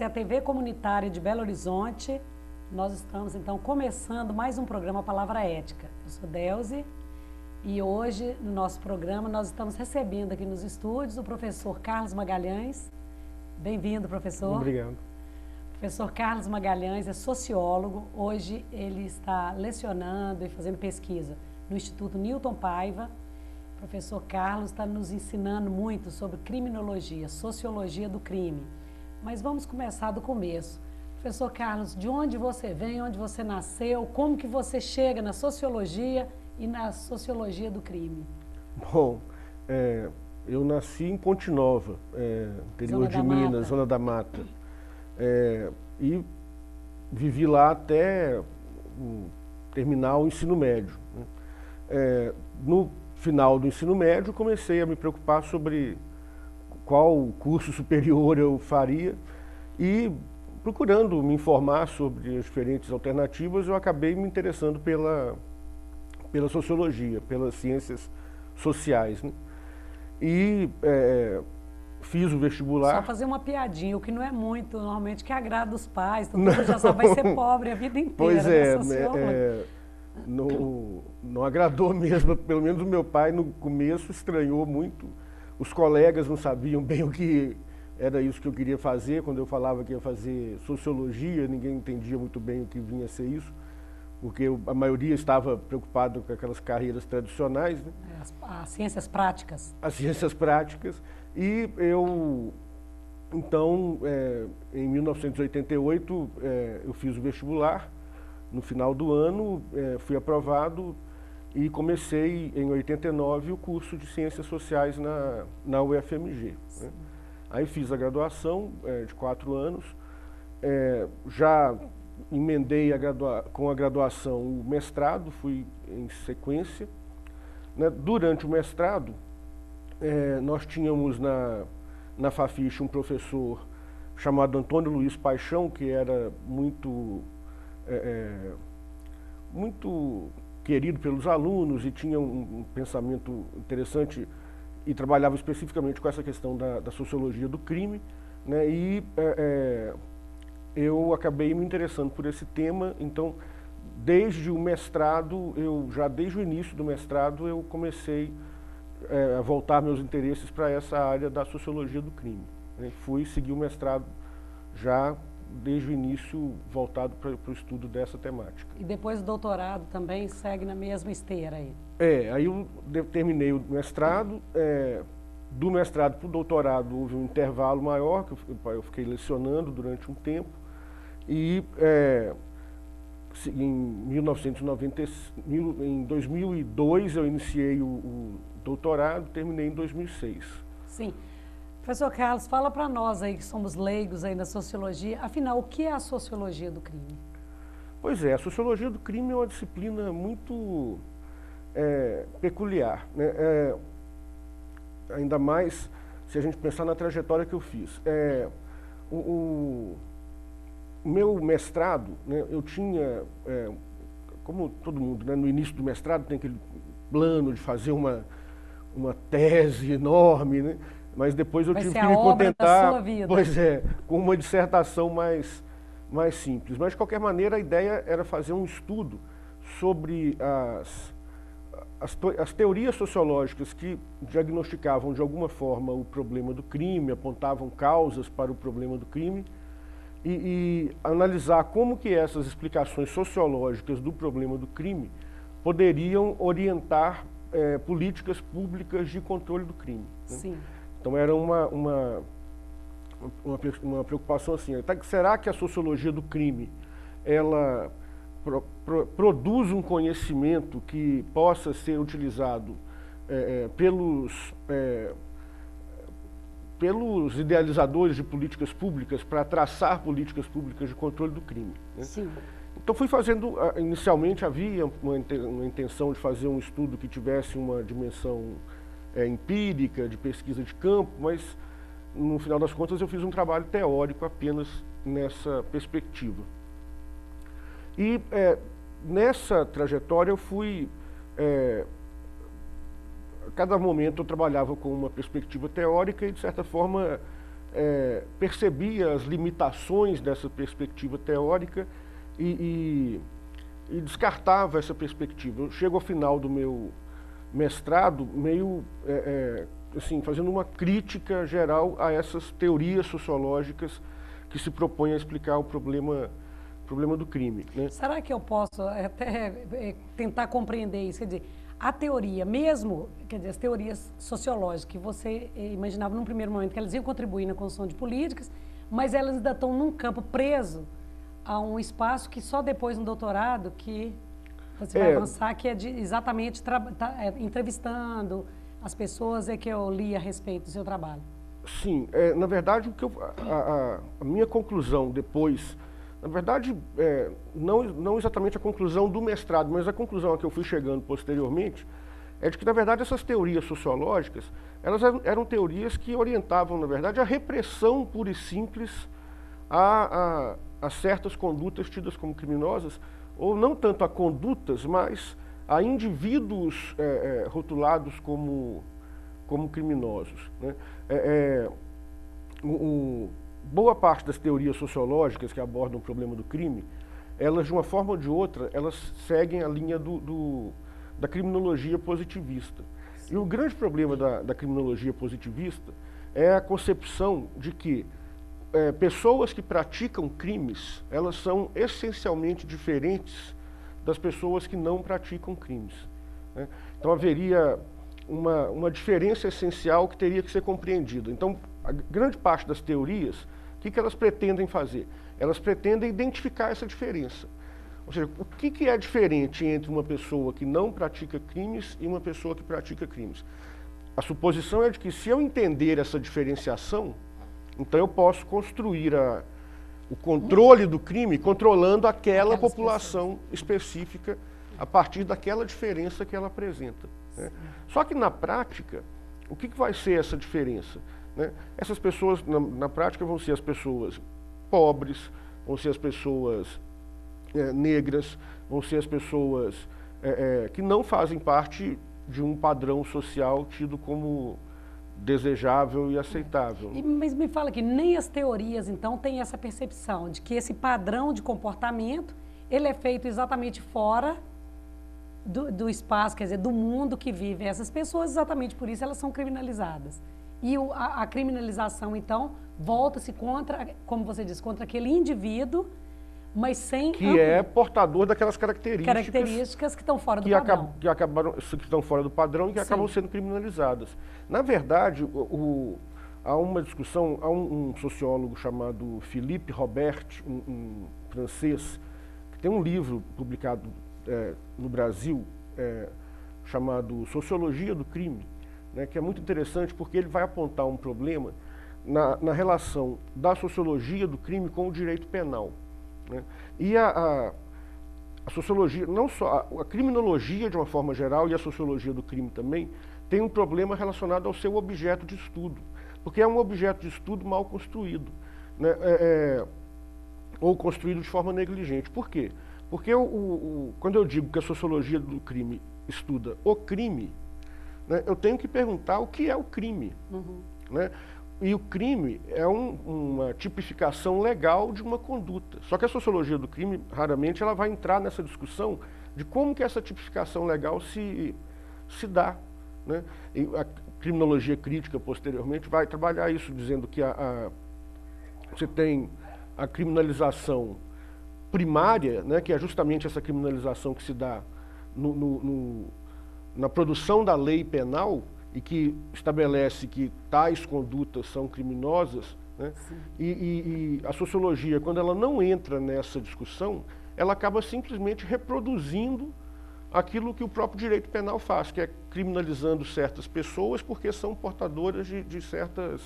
Essa é a TV comunitária de Belo Horizonte. Nós estamos, então, começando mais um programa Palavra Ética. Eu sou Delze e hoje, no nosso programa, nós estamos recebendo aqui nos estúdios o professor Carlos Magalhães. Bem-vindo, professor. Obrigado. O professor Carlos Magalhães é sociólogo. Hoje ele está lecionando e fazendo pesquisa no Instituto Newton Paiva. O professor Carlos está nos ensinando muito sobre criminologia, sociologia do crime. Mas vamos começar do começo. Professor Carlos, de onde você vem, onde você nasceu, como que você chega na sociologia e na sociologia do crime? Bom, eu nasci em Ponte Nova, interior de Minas, Zona da Mata. E vivi lá até terminar o ensino médio. No final do ensino médio, comecei a me preocupar sobre qual curso superior eu faria e, procurando me informar sobre as diferentes alternativas, eu acabei me interessando pela sociologia, pelas ciências sociais, né? E fiz o vestibular. Só fazer uma piadinha, o que não é muito, normalmente, que agrada os pais, todo mundo já sabe, vai ser pobre a vida inteira. Pois não agradou mesmo, pelo menos o meu pai no começo estranhou muito, os colegas não sabiam bem o que era isso que eu queria fazer, quando eu falava que ia fazer sociologia, ninguém entendia muito bem o que vinha a ser isso, porque a maioria estava preocupado com aquelas carreiras tradicionais, né? As ciências práticas. As ciências práticas. E eu, então, em 1988, eu fiz o vestibular. No final do ano, fui aprovado e comecei, em 89, o curso de Ciências Sociais na UFMG, né? Aí fiz a graduação de 4 anos, já emendei com a graduação o mestrado, fui em sequência, né? Durante o mestrado, nós tínhamos na Fafiche um professor chamado Antônio Luiz Paixão, que era muito querido pelos alunos e tinha um pensamento interessante e trabalhava especificamente com essa questão da sociologia do crime, né? E eu acabei me interessando por esse tema. Então, desde o mestrado, desde o início do mestrado, eu comecei a voltar meus interesses para essa área da sociologia do crime, né? Fui seguir o mestrado já desde o início voltado para o estudo dessa temática. E depois o doutorado também segue na mesma esteira aí? Aí eu terminei o mestrado, do mestrado para o doutorado houve um intervalo maior, que eu fiquei lecionando durante um tempo, e em 2002 eu iniciei o doutorado, terminei em 2006. Sim. Professor Carlos, fala para nós aí que somos leigos aí na sociologia, afinal, o que é a sociologia do crime? Pois a sociologia do crime é uma disciplina muito peculiar, né? Ainda mais se a gente pensar na trajetória que eu fiz. O meu mestrado, né, eu tinha, como todo mundo, né, no início do mestrado tem aquele plano de fazer uma tese enorme, né? Mas depois eu tive que me contentar, com uma dissertação mais simples. Mas, de qualquer maneira, a ideia era fazer um estudo sobre as teorias sociológicas que diagnosticavam, de alguma forma, o problema do crime, apontavam causas para o problema do crime, e analisar como que essas explicações sociológicas do problema do crime poderiam orientar políticas públicas de controle do crime, né? Sim. Então era uma preocupação assim, será que a sociologia do crime, ela produz um conhecimento que possa ser utilizado pelos idealizadores de políticas públicas para traçar políticas públicas de controle do crime, né? Sim. Então fui fazendo, inicialmente havia uma intenção de fazer um estudo que tivesse uma dimensão empírica, de pesquisa de campo, mas no final das contas eu fiz um trabalho teórico apenas nessa perspectiva. E nessa trajetória eu fui, a cada momento eu trabalhava com uma perspectiva teórica e de certa forma percebia as limitações dessa perspectiva teórica e descartava essa perspectiva. Eu chego ao final do meu mestrado meio assim, fazendo uma crítica geral a essas teorias sociológicas que se propõem a explicar o problema do crime, né? Será que eu posso até tentar compreender isso? Quer dizer, a teoria, mesmo, quer dizer, as teorias sociológicas que você imaginava num primeiro momento que elas iam contribuir na construção de políticas, mas elas ainda estão num campo preso a um espaço que só depois no doutorado que você vai avançar, que é exatamente entrevistando as pessoas, que eu li a respeito do seu trabalho. Sim, na verdade, a minha conclusão depois, na verdade, não exatamente a conclusão do mestrado, mas a conclusão a que eu fui chegando posteriormente, é de que, na verdade, essas teorias sociológicas, elas eram teorias que orientavam, na verdade, a repressão pura e simples a certas condutas tidas como criminosas, ou não tanto a condutas, mas a indivíduos rotulados como criminosos, né? Boa parte das teorias sociológicas que abordam o problema do crime, elas, de uma forma ou de outra, elas seguem a linha da criminologia positivista. Sim. E o grande problema da criminologia positivista é a concepção de que pessoas que praticam crimes, elas são essencialmente diferentes das pessoas que não praticam crimes, né? Então haveria uma diferença essencial que teria que ser compreendida. Então, a grande parte das teorias, o que elas pretendem fazer? Elas pretendem identificar essa diferença. Ou seja, o que é diferente entre uma pessoa que não pratica crimes e uma pessoa que pratica crimes? A suposição é de que, se eu entender essa diferenciação, então eu posso construir o controle do crime controlando aquela população específica a partir daquela diferença que ela apresenta, né? Só que, na prática, o que vai ser essa diferença, né? Essas pessoas, na prática, vão ser as pessoas pobres, vão ser as pessoas negras, vão ser as pessoas que não fazem parte de um padrão social tido como desejável e aceitável. Mas me fala que nem as teorias, então, têm essa percepção de que esse padrão de comportamento, ele é feito exatamente fora do espaço, quer dizer, do mundo que vivem essas pessoas, exatamente por isso elas são criminalizadas. E a criminalização, então, volta-se contra, como você disse, contra aquele indivíduo, mas sem... Que é portador daquelas características que estão fora do padrão. Que estão fora do padrão e que acabam sendo criminalizadas. Na verdade, há uma discussão, há um sociólogo chamado Philippe Robert, um francês, que tem um livro publicado no Brasil, chamado Sociologia do Crime, né, que é muito interessante porque ele vai apontar um problema na relação da sociologia do crime com o direito penal, né? E a sociologia, não só a criminologia de uma forma geral e a sociologia do crime também, tem um problema relacionado ao seu objeto de estudo, porque é um objeto de estudo mal construído, né, ou construído de forma negligente. Por quê? Porque quando eu digo que a sociologia do crime estuda o crime, né, eu tenho que perguntar o que é o crime. Né? E o crime é uma tipificação legal de uma conduta. Só que a sociologia do crime, raramente, ela vai entrar nessa discussão de como que essa tipificação legal se dá, né? E a criminologia crítica, posteriormente, vai trabalhar isso, dizendo que você tem a criminalização primária, né, que é justamente essa criminalização que se dá na produção da lei penal e que estabelece que tais condutas são criminosas, né? E a sociologia, quando ela não entra nessa discussão, ela acaba simplesmente reproduzindo aquilo que o próprio direito penal faz, que é criminalizando certas pessoas porque são portadoras de certas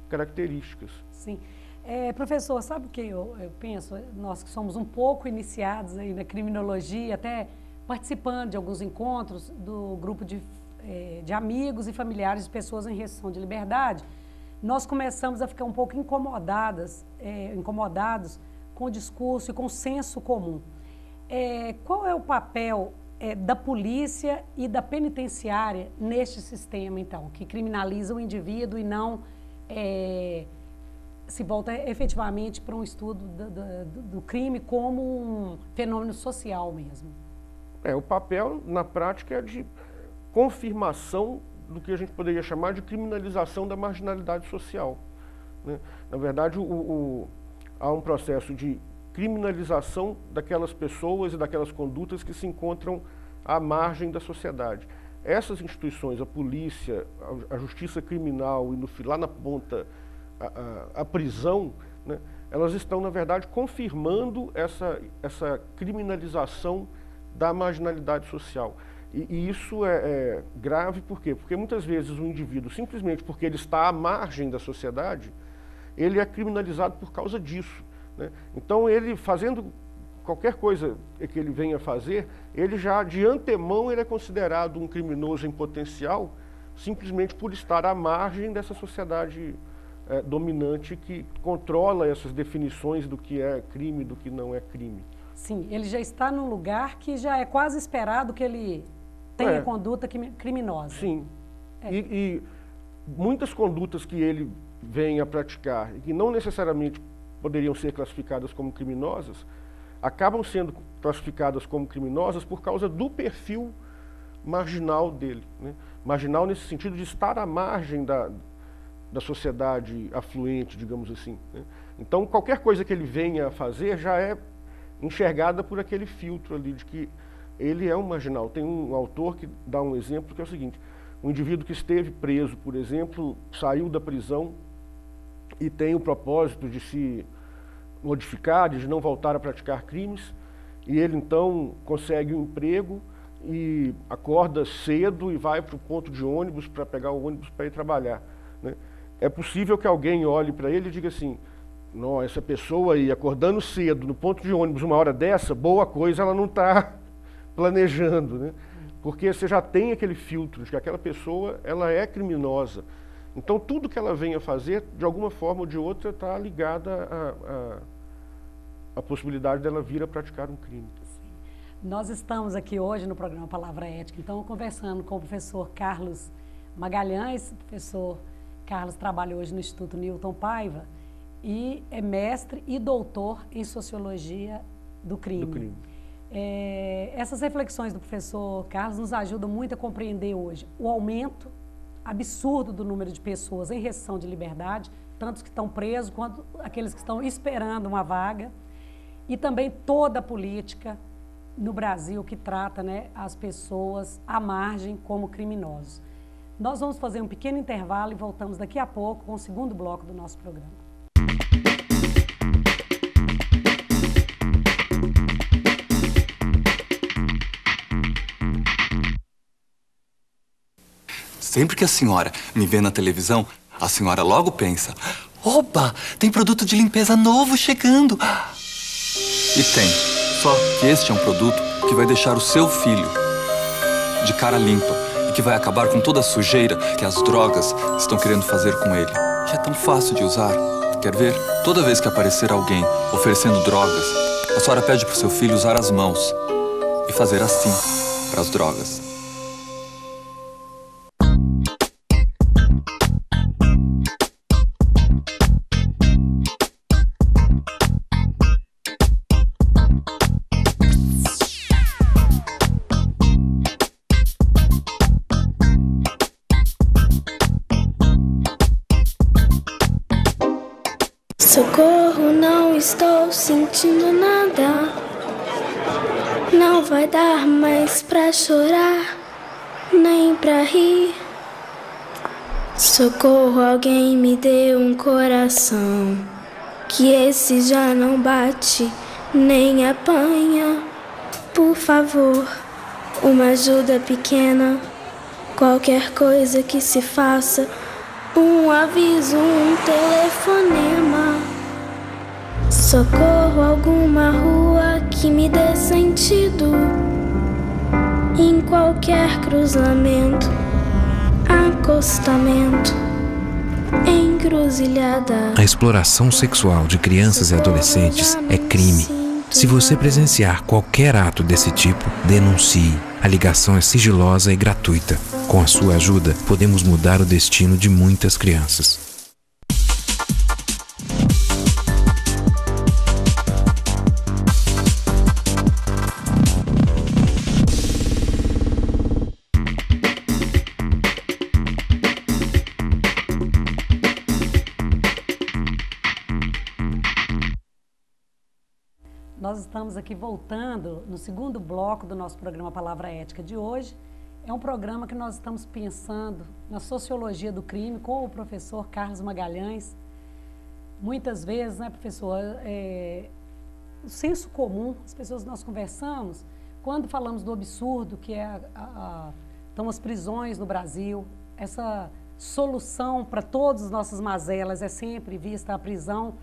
características. Sim. Professor, sabe o que eu penso? Nós que somos um pouco iniciados aí na criminologia, até participando de alguns encontros do grupo de amigos e familiares de pessoas em restrição de liberdade, nós começamos a ficar um pouco incomodados com o discurso e com o senso comum. Qual é o papel da polícia e da penitenciária neste sistema, então, que criminaliza o indivíduo e não se volta efetivamente para um estudo do crime como um fenômeno social mesmo. O papel, na prática, é de confirmação do que a gente poderia chamar de criminalização da marginalidade social, né? Na verdade, há um processo de criminalização daquelas pessoas e daquelas condutas que se encontram à margem da sociedade. Essas instituições, a polícia, a justiça criminal e lá na ponta a prisão, né, elas estão, na verdade, confirmando essa criminalização da marginalidade social. E isso é grave, por quê? Porque muitas vezes o indivíduo, simplesmente porque ele está à margem da sociedade, ele é criminalizado por causa disso, né? Então, ele fazendo qualquer coisa que ele venha fazer, ele já, de antemão, ele é considerado um criminoso em potencial, simplesmente por estar à margem dessa sociedade dominante que controla essas definições do que é crime e do que não é crime. Sim, ele já está num lugar que já é quase esperado que ele tenha conduta criminosa. Sim, e muitas condutas que ele vem a praticar e que não necessariamente poderiam ser classificadas como criminosas, acabam sendo classificadas como criminosas por causa do perfil marginal dele, né? Marginal nesse sentido de estar à margem da sociedade afluente, digamos assim, né? Então, qualquer coisa que ele venha a fazer já é enxergada por aquele filtro ali de que ele é um marginal. Tem um autor que dá um exemplo que é o seguinte: um indivíduo que esteve preso, por exemplo, saiu da prisão e tem o propósito de se modificar, de não voltar a praticar crimes, e ele então consegue um emprego e acorda cedo e vai para o ponto de ônibus para pegar o ônibus para ir trabalhar, né? É possível que alguém olhe para ele e diga assim: não, essa pessoa aí acordando cedo no ponto de ônibus uma hora dessa, boa coisa ela não está planejando, né? Porque você já tem aquele filtro de que aquela pessoa ela é criminosa. Então, tudo que ela venha fazer, de alguma forma ou de outra, está ligada à possibilidade dela vir a praticar um crime. Sim. Nós estamos aqui hoje no programa Palavra Ética, então, conversando com o professor Carlos Magalhães. O professor Carlos trabalha hoje no Instituto Newton Paiva e é mestre e doutor em Sociologia do Crime. Essas reflexões do professor Carlos nos ajudam muito a compreender hoje o aumento absurdo do número de pessoas em restrição de liberdade, tanto os que estão presos quanto aqueles que estão esperando uma vaga, e também toda a política no Brasil que trata, né, as pessoas à margem como criminosos. Nós vamos fazer um pequeno intervalo e voltamos daqui a pouco com o segundo bloco do nosso programa. Sempre que a senhora me vê na televisão, a senhora logo pensa: oba, tem produto de limpeza novo chegando. E tem. Só que este é um produto que vai deixar o seu filho de cara limpa e que vai acabar com toda a sujeira que as drogas estão querendo fazer com ele. Que é tão fácil de usar. Quer ver? Toda vez que aparecer alguém oferecendo drogas, a senhora pede para o seu filho usar as mãos e fazer assim para as drogas. Socorro, não estou sentindo nada. Não vai dar mais pra chorar, nem pra rir. Socorro, alguém me dê um coração, que esse já não bate, nem apanha. Por favor, uma ajuda pequena, qualquer coisa que se faça, um aviso, um telefonema. Socorro, alguma rua que me dê sentido, em qualquer cruzamento, acostamento, encruzilhada. A exploração sexual de crianças e adolescentes é crime. Se você presenciar qualquer ato desse tipo, denuncie. A ligação é sigilosa e gratuita. Com a sua ajuda, podemos mudar o destino de muitas crianças. estamos aqui voltando no segundo bloco do nosso programa Palavra Ética de hoje. É um programa que nós estamos pensando na sociologia do crime com o professor Carlos Magalhães. Muitas vezes, né, professor, o senso comum, as pessoas que nós conversamos, quando falamos do absurdo que estão as prisões no Brasil, essa solução para todas as nossas mazelas é sempre vista a prisão,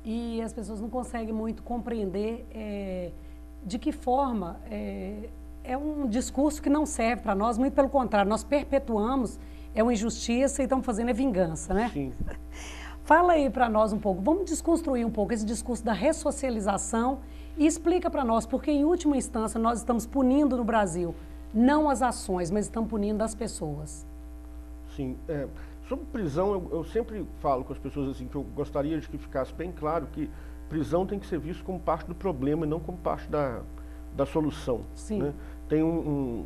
e as pessoas não conseguem muito compreender de que forma é um discurso que não serve para nós, muito pelo contrário, nós perpetuamos, é uma injustiça e estamos fazendo vingança, né? Sim. Fala aí para nós um pouco, vamos desconstruir um pouco esse discurso da ressocialização e explica para nós, porque em última instância nós estamos punindo no Brasil, não as ações, mas estamos punindo as pessoas. Sim, sobre prisão eu sempre falo com as pessoas assim, que eu gostaria de que ficasse bem claro que prisão tem que ser visto como parte do problema e não como parte da solução. Sim. Né? Tem um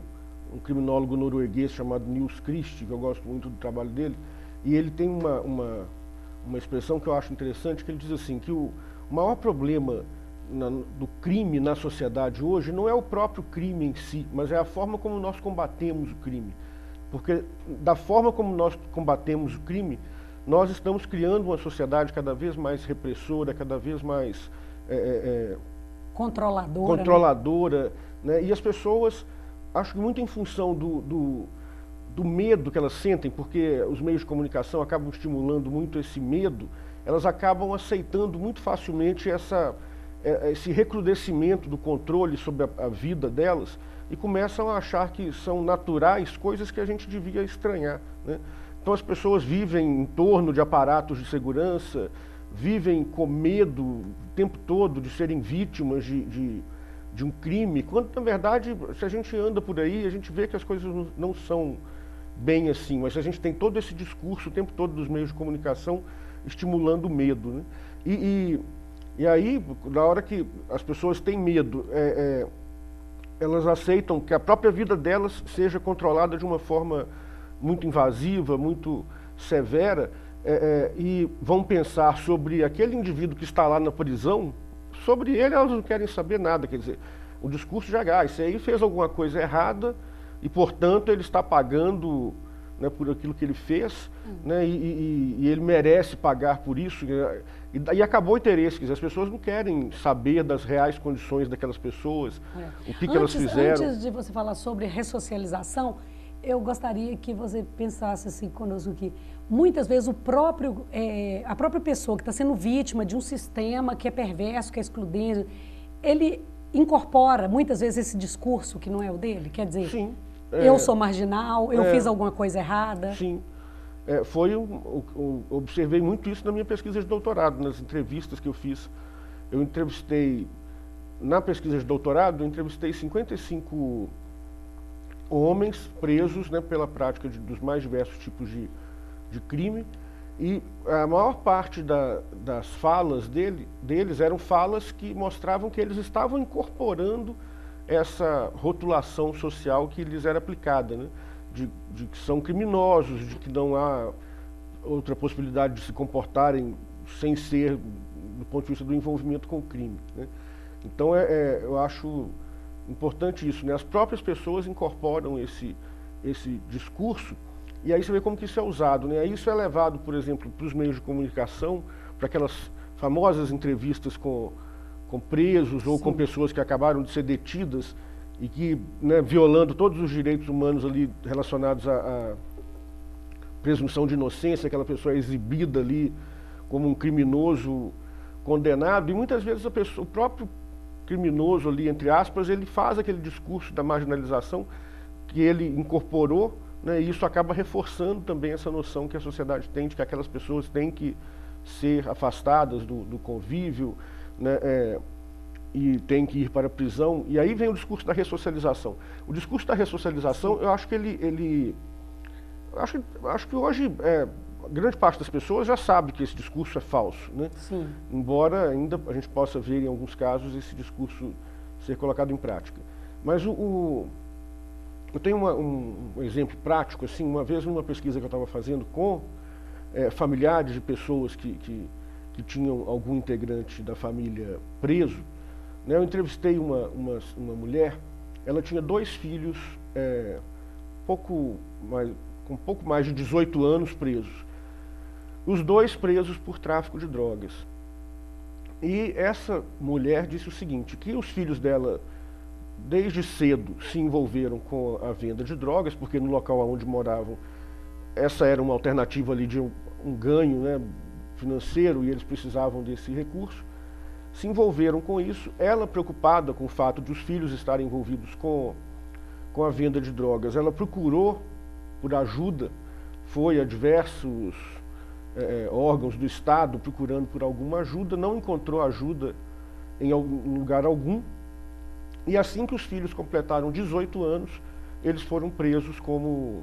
criminólogo norueguês chamado Nils Christie, que eu gosto muito do trabalho dele, e ele tem uma expressão que eu acho interessante, que ele diz assim, que o maior problema do crime na sociedade hoje não é o próprio crime em si, mas é a forma como nós combatemos o crime. Porque da forma como nós combatemos o crime, nós estamos criando uma sociedade cada vez mais repressora, cada vez mais controladora, né? E as pessoas, acho que muito em função do medo que elas sentem, porque os meios de comunicação acabam estimulando muito esse medo, elas acabam aceitando muito facilmente esse recrudescimento do controle sobre a vida delas e começam a achar que são naturais coisas que a gente devia estranhar, né? Então as pessoas vivem em torno de aparatos de segurança, vivem com medo o tempo todo de serem vítimas de um crime, quando na verdade, se a gente anda por aí, a gente vê que as coisas não são bem assim, mas a gente tem todo esse discurso o tempo todo dos meios de comunicação estimulando o medo, né? E aí, na hora que as pessoas têm medo, elas aceitam que a própria vida delas seja controlada de uma forma muito invasiva, muito severa, e vão pensar sobre aquele indivíduo que está lá na prisão, sobre ele elas não querem saber nada, quer dizer, o discurso já esse aí fez alguma coisa errada e, portanto, ele está pagando, né, por aquilo que ele fez, né, e ele merece pagar por isso, e acabou o interesse, quer dizer, as pessoas não querem saber das reais condições daquelas pessoas, o que elas fizeram. Antes de você falar sobre ressocialização, eu gostaria que você pensasse assim conosco que muitas vezes a própria pessoa que está sendo vítima de um sistema que é perverso, que é excludente, ele incorpora muitas vezes esse discurso que não é o dele, quer dizer, sim, eu sou marginal, eu fiz alguma coisa errada. Sim, observei muito isso na minha pesquisa de doutorado, nas entrevistas que eu fiz. Eu entrevistei, na pesquisa de doutorado, eu entrevistei 55 homens presos, né, pela prática dos mais diversos tipos de crime, e a maior parte das falas deles eram falas que mostravam que eles estavam incorporando essa rotulação social que lhes era aplicada, né, de que são criminosos, de que não há outra possibilidade de se comportarem sem ser, do ponto de vista do envolvimento com o crime, né. Então, eu acho importante isso, né? As próprias pessoas incorporam esse discurso, e aí você vê como que isso é usado, né? Aí isso é levado, por exemplo, para os meios de comunicação, para aquelas famosas entrevistas com presos ou com pessoas que acabaram de ser detidas e que, né, violando todos os direitos humanos ali relacionados à presunção de inocência, aquela pessoa é exibida ali como um criminoso condenado, e muitas vezes o próprio criminoso ali, entre aspas, ele faz aquele discurso da marginalização que ele incorporou, né, e isso acaba reforçando também essa noção que a sociedade tem de que aquelas pessoas têm que ser afastadas do convívio, né, e têm que ir para a prisão. E aí vem o discurso da ressocialização. O discurso da ressocialização, eu acho que acho que hoje grande parte das pessoas já sabe que esse discurso é falso, né? Sim. Embora ainda a gente possa ver em alguns casos esse discurso ser colocado em prática. Mas eu tenho um exemplo prático, assim, uma vez numa pesquisa que eu estava fazendo com familiares de pessoas que tinham algum integrante da família preso, né? Eu entrevistei uma mulher, ela tinha 2 filhos, com um pouco mais de 18 anos presos. Os 2 presos por tráfico de drogas. E essa mulher disse o seguinte, que os filhos dela, desde cedo, se envolveram com a venda de drogas, porque no local onde moravam, essa era uma alternativa ali de um ganho, né, financeiro, e eles precisavam desse recurso. Se envolveram com isso. Ela, preocupada com o fato de os filhos estarem envolvidos com a venda de drogas, ela procurou por ajuda, foi a diversos órgãos do Estado procurando por alguma ajuda, não encontrou ajuda em lugar algum, e assim que os filhos completaram 18 anos, eles foram presos como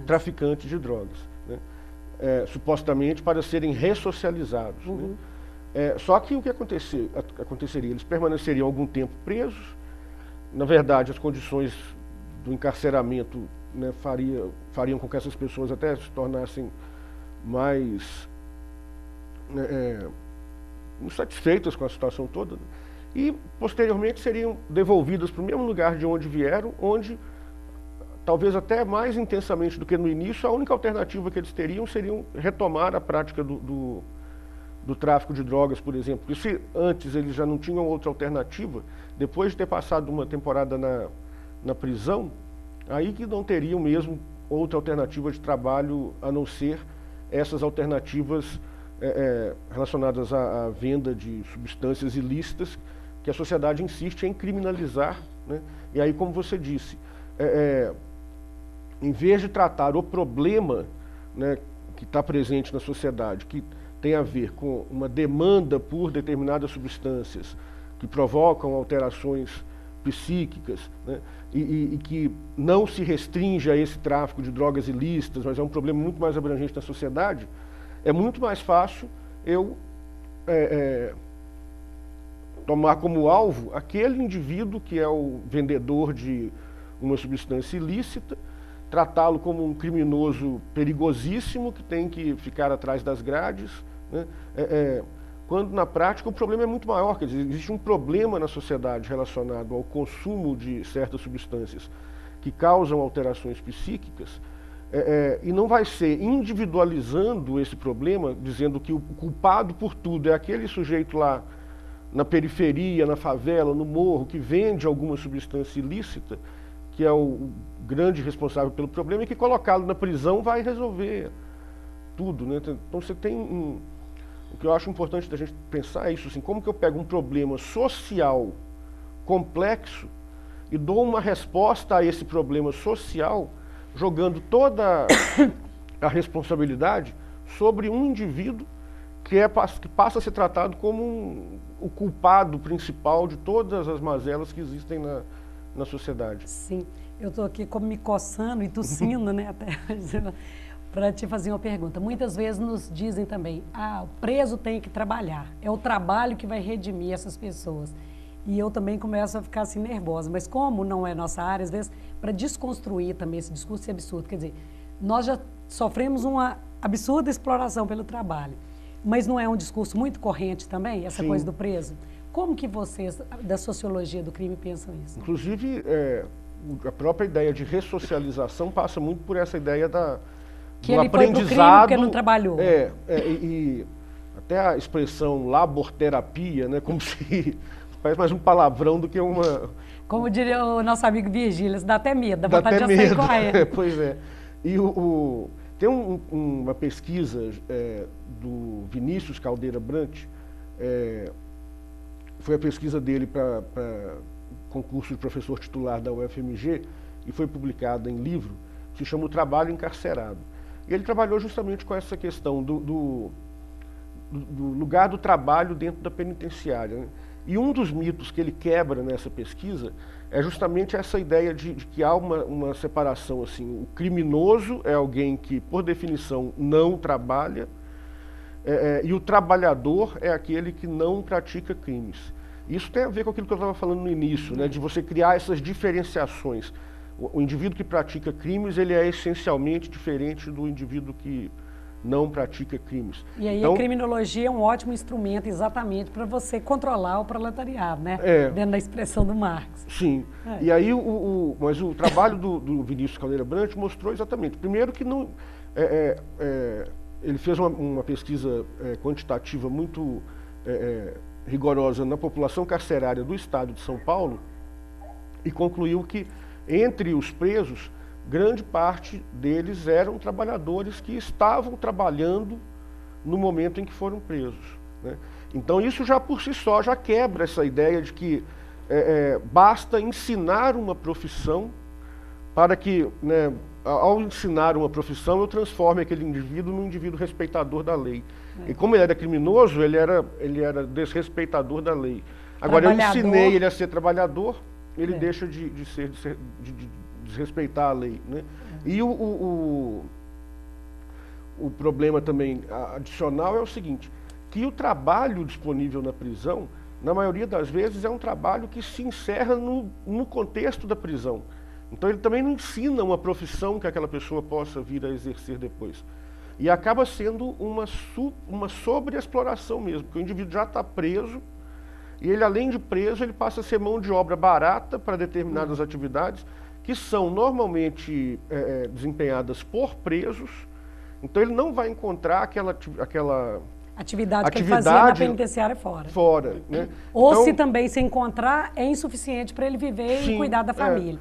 traficantes de drogas, né? Supostamente para serem ressocializados. Uhum. Né? Só que o que aconteceria? Eles permaneceriam algum tempo presos. Na verdade, as condições do encarceramento, né, fariam com que essas pessoas até se tornassem mais insatisfeitas com a situação toda, né? E posteriormente seriam devolvidas para o mesmo lugar de onde vieram, onde, talvez até mais intensamente do que no início, a única alternativa que eles teriam seria retomar a prática do tráfico de drogas, por exemplo. Porque se antes eles já não tinham outra alternativa, depois de ter passado uma temporada na prisão, aí que não teriam mesmo outra alternativa de trabalho a não ser essas alternativas relacionadas à venda de substâncias ilícitas, que a sociedade insiste em criminalizar, né? E aí, como você disse, em vez de tratar o problema, né, que está presente na sociedade, que tem a ver com uma demanda por determinadas substâncias que provocam alterações psíquicas, né, e que não se restringe a esse tráfico de drogas ilícitas, mas é um problema muito mais abrangente na sociedade, é muito mais fácil eu tomar como alvo aquele indivíduo que é o vendedor de uma substância ilícita, tratá-lo como um criminoso perigosíssimo que tem que ficar atrás das grades, né? Quando na prática o problema é muito maior, quer dizer, existe um problema na sociedade relacionado ao consumo de certas substâncias que causam alterações psíquicas, e não vai ser individualizando esse problema, dizendo que o culpado por tudo é aquele sujeito lá na periferia, na favela, no morro, que vende alguma substância ilícita, que é o grande responsável pelo problema, e que colocá-lo na prisão vai resolver tudo, né? Então você tem o que eu acho importante da gente pensar é isso, assim, como que eu pego um problema social complexo e dou uma resposta a esse problema social, jogando toda a responsabilidade sobre um indivíduo que passa a ser tratado como o culpado principal de todas as mazelas que existem na sociedade. Sim, eu estou aqui como me coçando e tossindo, né, até para te fazer uma pergunta. Muitas vezes nos dizem também, o preso tem que trabalhar, é o trabalho que vai redimir essas pessoas. E eu também começo a ficar assim nervosa, mas como não é nossa área, às vezes, para desconstruir também esse discurso é absurdo, quer dizer, nós já sofremos uma absurda exploração pelo trabalho, mas não é um discurso muito corrente também, essa Sim. coisa do preso? Como que vocês, da sociologia do crime, pensam isso? Inclusive, a própria ideia de ressocialização passa muito por essa ideia que ele foi pro crime porque não trabalhou. E até a expressão laborterapia, né, como se parece mais um palavrão do que uma... Como diria o nosso amigo Virgílio, dá até medo, dá vontade de sair correndo. Pois é. E tem uma pesquisa do Vinícius Caldeira Brant, foi a pesquisa dele para concurso de professor titular da UFMG e foi publicada em livro, que se chama O Trabalho Encarcerado. E ele trabalhou justamente com essa questão do lugar do trabalho dentro da penitenciária, né? E um dos mitos que ele quebra nessa pesquisa é justamente essa ideia de que há uma separação, assim, o criminoso é alguém que, por definição, não trabalha, e o trabalhador é aquele que não pratica crimes. Isso tem a ver com aquilo que eu estava falando no início, né, de você criar essas diferenciações. O indivíduo que pratica crimes, ele é essencialmente diferente do indivíduo que não pratica crimes. E aí então, a criminologia é um ótimo instrumento exatamente para você controlar o proletariado, né? Dentro da expressão do Marx. Sim. E aí, mas o trabalho do Vinícius Caldeira Brant mostrou exatamente, primeiro que não... ele fez uma pesquisa quantitativa muito rigorosa na população carcerária do estado de São Paulo e concluiu que, entre os presos, grande parte deles eram trabalhadores que estavam trabalhando no momento em que foram presos, né? Então isso já por si só já quebra essa ideia de que basta ensinar uma profissão para que, né, ao ensinar uma profissão, eu transforme aquele indivíduo num indivíduo respeitador da lei. E como ele era criminoso, ele era desrespeitador da lei. Agora eu ensinei ele a ser trabalhador, ele deixa de desrespeitar a lei, né? E o problema também adicional é o seguinte, que o trabalho disponível na prisão, na maioria das vezes, é um trabalho que se encerra no contexto da prisão. Então ele também não ensina uma profissão que aquela pessoa possa vir a exercer depois. E acaba sendo uma sobreexploração mesmo, porque o indivíduo já está preso, e ele, além de preso, ele passa a ser mão de obra barata para determinadas atividades, que são normalmente desempenhadas por presos. Então ele não vai encontrar aquela atividade que ele fazia na penitenciária fora. Né? Ou então, se também se encontrar, é insuficiente para ele viver e cuidar da família.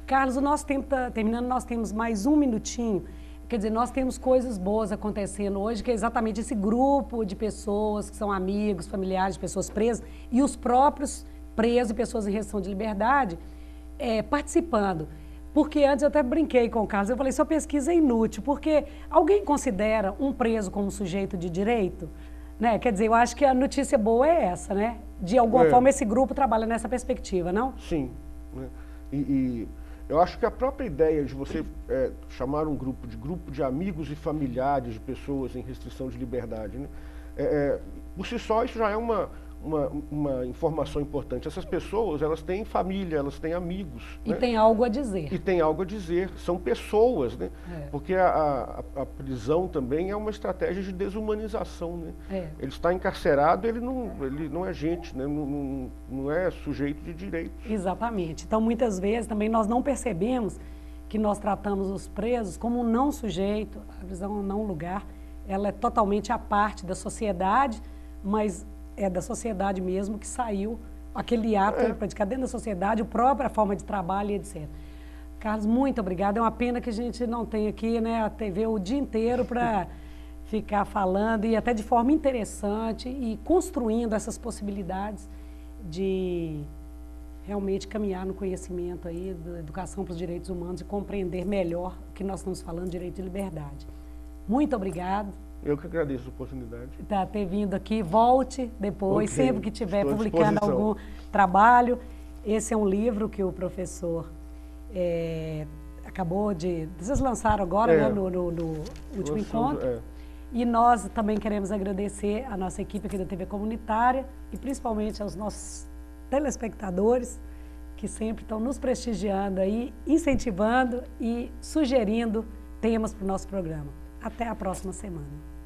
Carlos, o nosso tempo está terminando, nós temos mais um minutinho. Quer dizer, nós temos coisas boas acontecendo hoje, que é exatamente esse grupo de pessoas que são amigos, familiares de pessoas presas, e os próprios presos e pessoas em restrição de liberdade participando. Porque antes eu até brinquei com o Carlos, eu falei, sua pesquisa é inútil, porque alguém considera um preso como sujeito de direito? Né? Quer dizer, eu acho que a notícia boa é essa, né? De alguma forma esse grupo trabalha nessa perspectiva, não? Sim. Né? E eu acho que a própria ideia de você chamar um grupo de amigos e familiares de pessoas em restrição de liberdade, né? Por si só, isso já é uma informação importante. Essas pessoas, elas têm família, elas têm amigos. E têm algo a dizer. E têm algo a dizer. São pessoas, né? Porque a prisão também é uma estratégia de desumanização, né? Ele está encarcerado, ele não é gente, né? Não é sujeito de direitos. Exatamente. Então, muitas vezes, também nós não percebemos que nós tratamos os presos como um não sujeito, a prisão não lugar. Ela é totalmente à parte da sociedade, mas é da sociedade mesmo que saiu aquele ato praticado dentro da sociedade, a própria forma de trabalho e etc. Carlos, muito obrigada. É uma pena que a gente não tem aqui, né, a TV o dia inteiro para ficar falando e até de forma interessante e construindo essas possibilidades de realmente caminhar no conhecimento aí da educação para os direitos humanos e compreender melhor o que nós estamos falando, direito de liberdade. Muito obrigado. Eu que agradeço a oportunidade. Tá, ter vindo aqui, volte depois, sempre que estiver publicando algum trabalho. Esse é um livro que o professor acabou de... Vocês lançaram agora, né, no último encontro. E nós também queremos agradecer a nossa equipe aqui da TV Comunitária e principalmente aos nossos telespectadores que sempre estão nos prestigiando aí, incentivando e sugerindo temas para o nosso programa. Até a próxima semana.